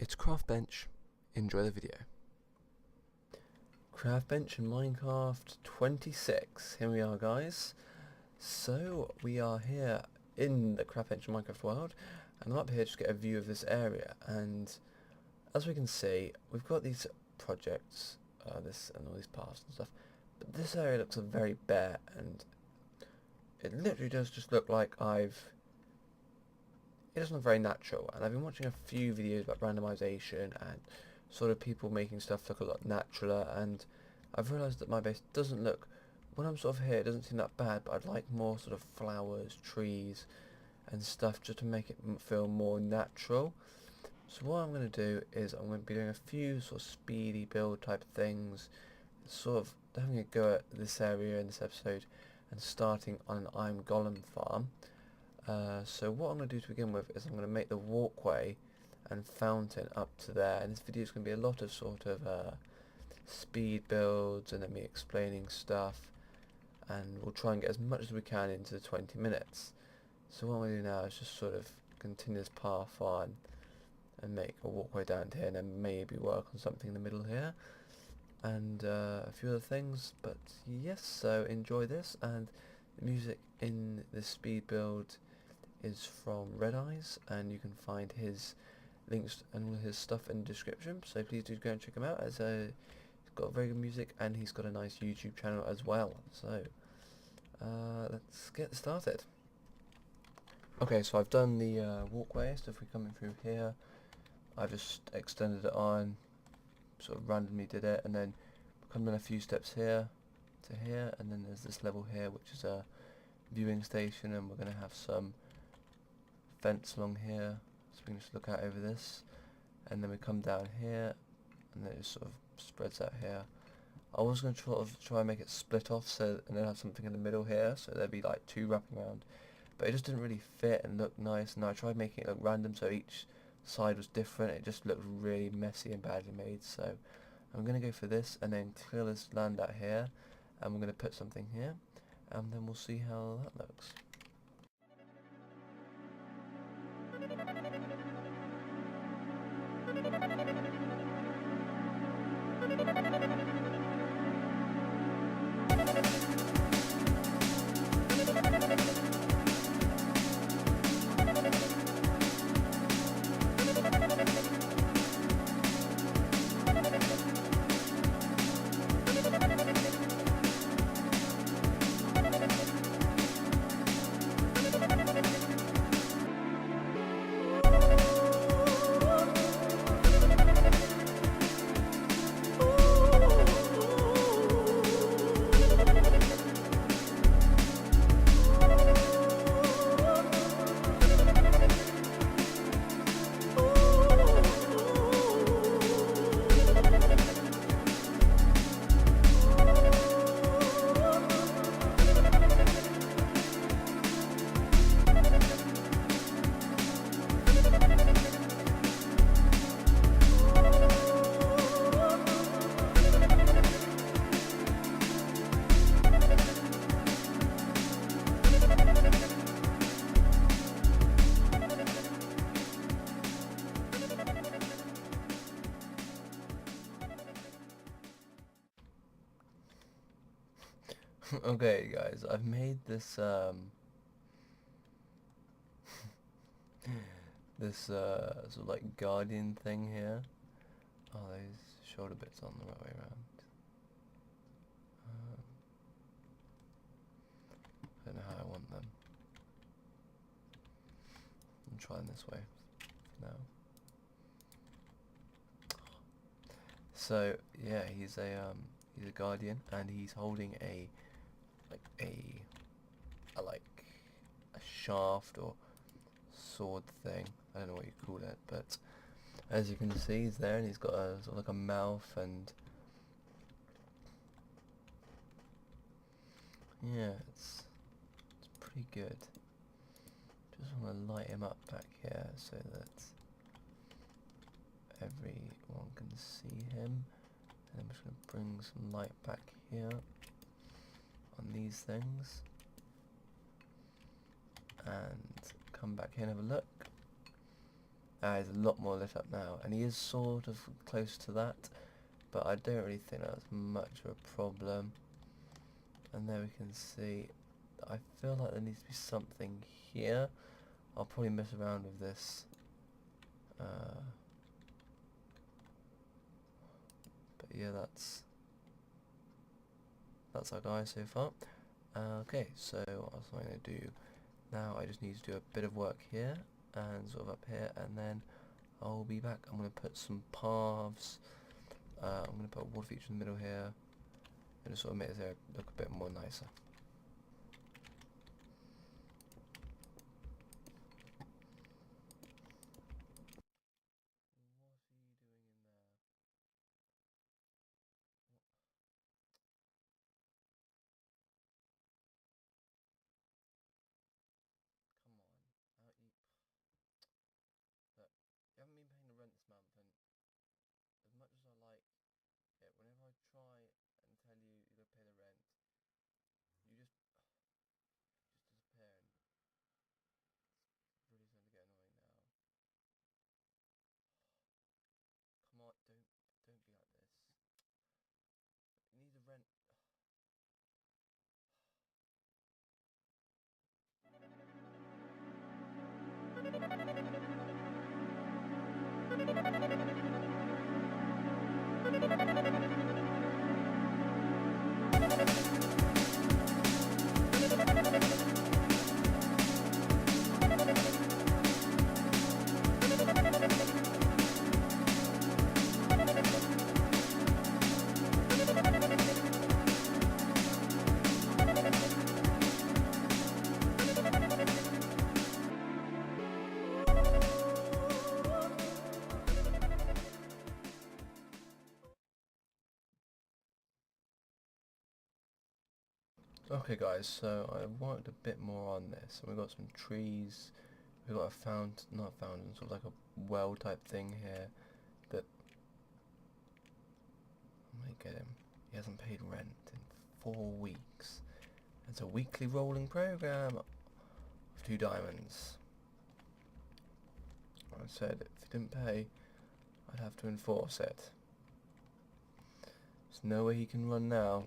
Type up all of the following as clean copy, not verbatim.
It's Craftbench. Enjoy the video. Craftbench in Minecraft 26. Here we are, guys. So we are here in the Craftbench Minecraft world, and I'm up here just to get a view of this area. And as we can see, we've got these projects, this and all these paths and stuff. But this area looks very bare, and it literally does just look like it doesn't look very natural, and I've been watching a few videos about randomization and sort of people making stuff look a lot naturaler, and I've realised that my base doesn't look, when I'm sort of here, it doesn't seem that bad, but I'd like more sort of flowers, trees and stuff just to make it feel more natural. So what I'm going to do is I'm going to be doing a few sort of speedy build type things, sort of having a go at this area in this episode and starting on an iron golem farm. So what I'm going to do to begin with is I'm going to make the walkway and fountain up to there, and this video is going to be a lot of sort of speed builds and then me explaining stuff, and we'll try and get as much as we can into the 20 minutes. So what I'm going to do now is just sort of continue this path on and make a walkway down to here, and then maybe work on something in the middle here and a few other things. But yes, so enjoy this, and the music in the speed build is from Red Eyes, and you can find his links and all his stuff in the description, so please do go and check him out, as he's got very good music and he's got a nice YouTube channel as well. So let's get started. Okay, so I've done the walkway, so if we're coming through here, I've just extended it on, sort of randomly did it, and then come down a few steps here to here, and then there's this level here which is a viewing station, and we're going to have some fence along here, so we can just look out over this, and then we come down here and then it just sort of spreads out here. I was going to try and make it split off, so and then have something in the middle here, so there'd be like two wrapping around, but it just didn't really fit and look nice, and I tried making it look random so each side was different. It just looked really messy and badly made, so I'm going to go for this and then clear this land out here, and we're going to put something here, and then we'll see how that looks. Okay guys, I've made this this sort of like guardian thing here. Oh, those shoulder bits on the right way around. I don't know how I want them. I'm trying this way now. So yeah, he's a guardian, and he's holding a shaft or sword thing. I don't know what you call it, but as you can see, he's there, and he's got a sort of like a mouth, and yeah, it's pretty good. Just want to light him up back here so that everyone can see him. And I'm just going to bring some light back here on these things, and come back here and have a look. He's a lot more lit up now, and he is sort of close to that, but I don't really think that's much of a problem. And there we can see, I feel like there needs to be something here. I'll probably mess around with this. But yeah, that's our guy so far. Okay, so what else am I going to do? Now I just need to do a bit of work here and sort of up here, and then I'll be back. I'm going to put some paths. I'm going to put a water feature in the middle here, and just sort of make this area look a bit more nicer. But you haven't been paying the rent this month, and as much as I like it, whenever I try and tell you you're gonna pay the rent, you just disappear, and it's really starting to get annoying now. Come on, don't be like this. You need the rent. Okay guys, so I worked a bit more on this, and we've got some trees, we've got a fountain, not a fountain, sort of like a well type thing here, that, I'm gonna get him, he hasn't paid rent in 4 weeks, it's a weekly rolling program of 2 diamonds. I said if he didn't pay, I'd have to enforce it. There's no way he can run now.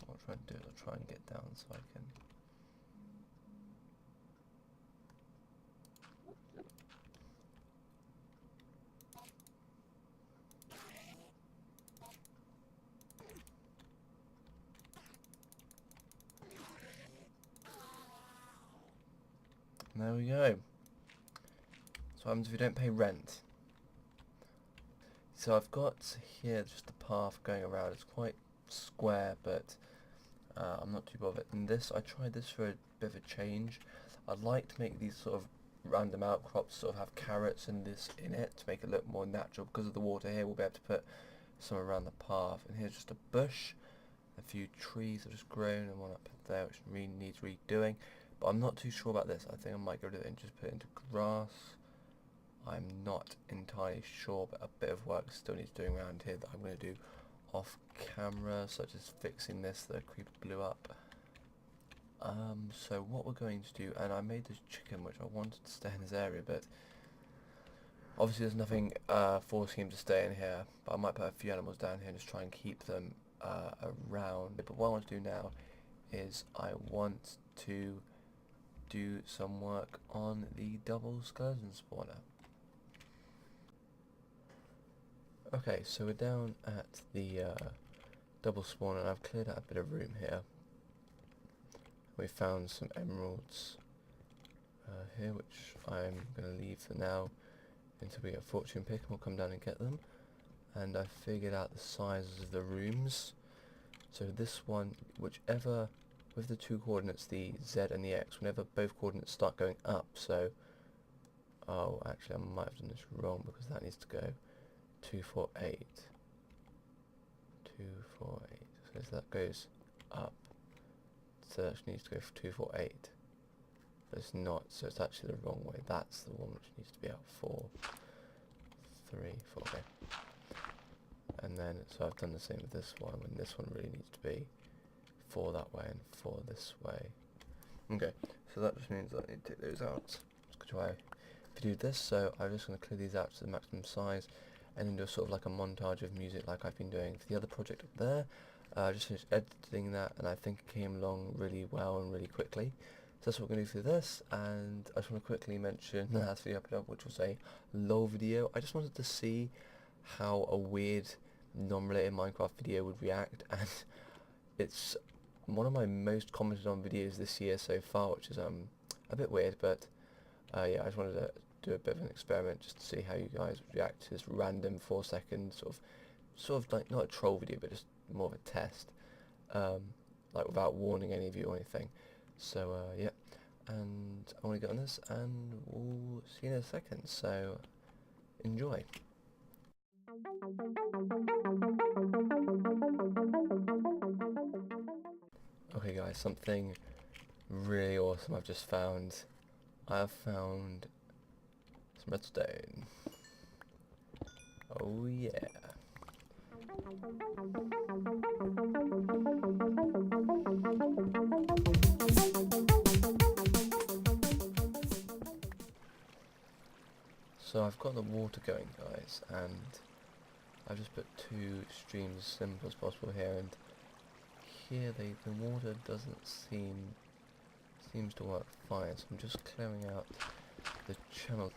What I'll try and do is I'll try and get down so I can. There we go. So what happens if you don't pay rent? So I've got here just the path going around. It's quite square, but I'm not too bothered. And this, I tried this for a bit of a change. I'd like to make these sort of random outcrops sort of have carrots and this in it to make it look more natural. Because of the water here, we'll be able to put some around the path. And here's just a bush. A few trees have just grown, and one up there which really needs redoing. But I'm not too sure about this. I think I might go to it and just put it into grass. I'm not entirely sure, but a bit of work still needs doing around here that I'm going to do off camera, such as fixing this, the creeper blew up. So what we're going to do, and I made this chicken which I wanted to stay in this area, but obviously there's nothing forcing him to stay in here, but I might put a few animals down here and just try and keep them around. But what I want to do now is I want to do some work on the double skeleton spawner. Okay, so we're down at the double spawner, and I've cleared out a bit of room here. We found some emeralds here, which I'm going to leave for now until we get a fortune pick, and we'll come down and get them. And I figured out the sizes of the rooms. So this one, whichever, with the 2 coordinates, the Z and the X, whenever both coordinates start going up, so, oh, actually I might have done this wrong, because that needs to go 2, 4, 8. 2, 4, 8. So as that goes up, so that actually needs to go for 2, 4, 8. But it's not, so it's actually the wrong way. That's the one which needs to be out 4, 3, 4. Okay. and then so I've done the same with this one when this one really needs to be 4 that way and 4 this way. Okay, so that just means that I need to take those out. Let's try video this. So I'm just going to clear these out to the maximum size and then do sort of like a montage of music like I've been doing for the other project up there. I just finished editing that and I think it came along really well and really quickly. So that's what we're going to do for this, and I just want to quickly mention the last video I put up, which was a LOL video. I just wanted to see how a weird non-related Minecraft video would react, and it's one of my most commented on videos this year so far, which is a bit weird, but yeah, I just wanted to do a bit of an experiment just to see how you guys would react to this random 4-second sort of like not a troll video, but just more of a test, like without warning any of you or anything. So yeah, and I want to get on this, and we'll see you in a second. So enjoy. Okay guys, something really awesome I've just found. I have found some redstone. Oh yeah. So I've got the water going, guys, and I've just put 2 streams as simple as possible here, and here the water doesn't seems to work fine, so I'm just clearing out the channel.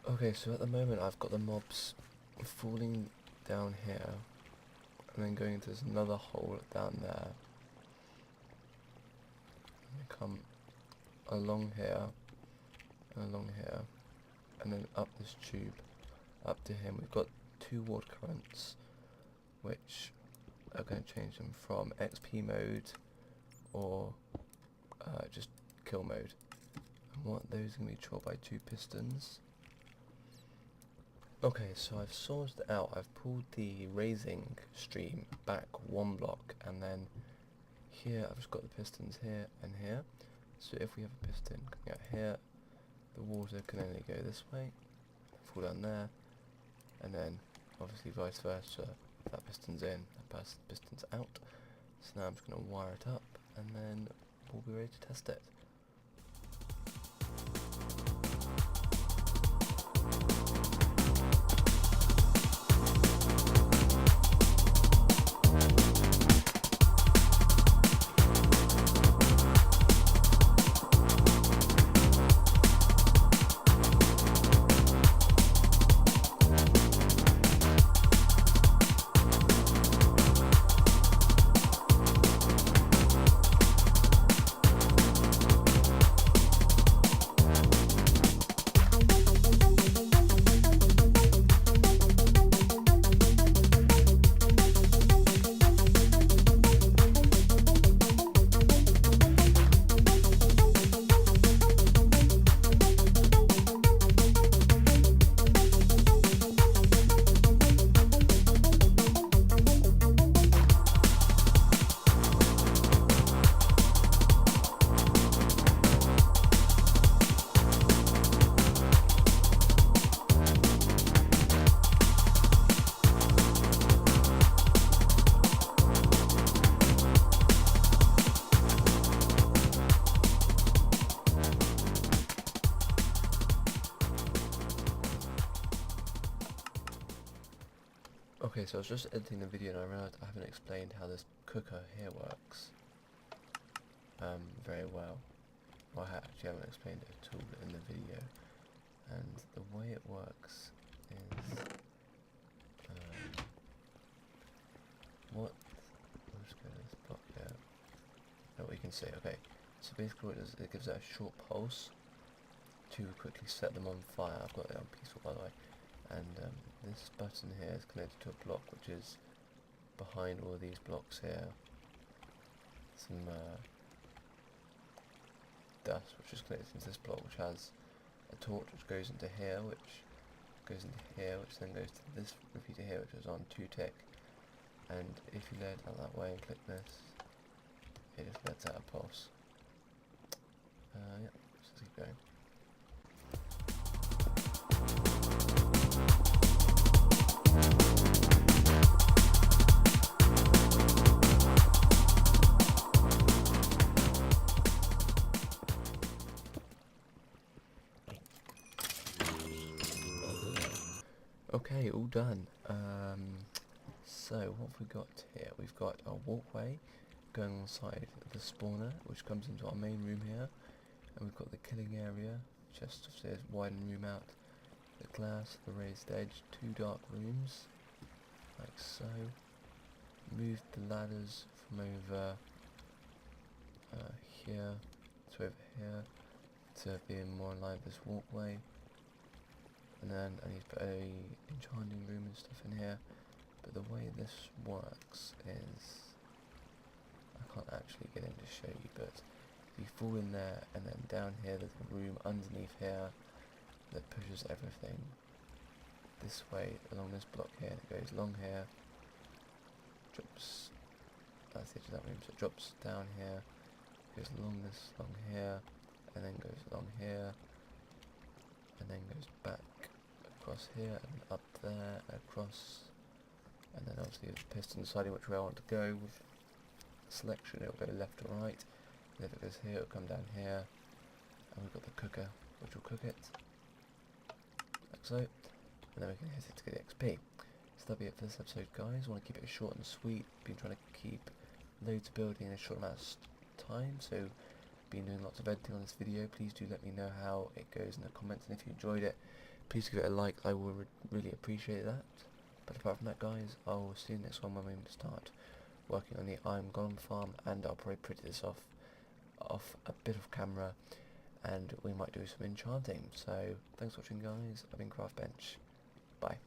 Okay, so at the moment I've got the mobs falling down here and then going into this another hole down there, and they come along here and then up this tube up to him. We've got 2 water currents which are going to change them from XP mode or just kill mode, and what those are going to be controlled by 2 pistons. Okay, so I've sorted it out. I've pulled the raising stream back 1 block, and then here I've just got the pistons here and here. So if we have a piston coming out here, the water can only go this way, fall down there, and then obviously vice versa. If that piston's in, that piston's out. So now I'm just going to wire it up, and then we'll be ready to test it. Okay, so I was just editing the video and I realised I haven't explained how this cooker here works very well. Well, I actually haven't explained it at all in the video. And the way it works is what? I'll just go to this block here. Now we can see. Okay, so basically what it does, it gives it a short pulse to quickly set them on fire. I've got it on peaceful, by the way. and this button here is connected to a block which is behind all these blocks here. Some dust which is connected into this block, which has a torch which goes into here, which goes into here, which then goes to this repeater here, which is on 2 tick. And if you lay it out that way and click this, it just lets out a pulse. Yeah, let's just keep going. Okay, all done. So what have we got here? We've got a walkway going on the side of the spawner, which comes into our main room here, and we've got the killing area, just upstairs, widen room out, the glass, the raised edge, 2 dark rooms, like so. Move the ladders from over here to over here to being more in line with this walkway. And then I need to put a enchanting room and stuff in here, but the way this works is, I can't actually get in to show you, but you fall in there and then down here there's a room underneath here that pushes everything this way along this block here, and it goes along here, drops, that's the edge of that room, so it drops down here, goes along this, along here, and then goes along here, and then goes back across here and up there, across, and then obviously the piston deciding which way I want to go with selection. It will go left or right, and if it goes here it will come down here, and we've got the cooker which will cook it like so, and then we can hit it to get XP. So that'll be it for this episode, guys. I want to keep it short and sweet, been trying to keep loads of building in a short amount of time, so been doing lots of editing on this video. Please do let me know how it goes in the comments, and if you enjoyed it, please give it a like. I will really appreciate that. But apart from that, guys, I will see you next one when we start working on the Iron Golem farm, and I'll probably print this off a bit of camera, and we might do some enchanting. So thanks for watching, guys. I've been Craftbench. Bye.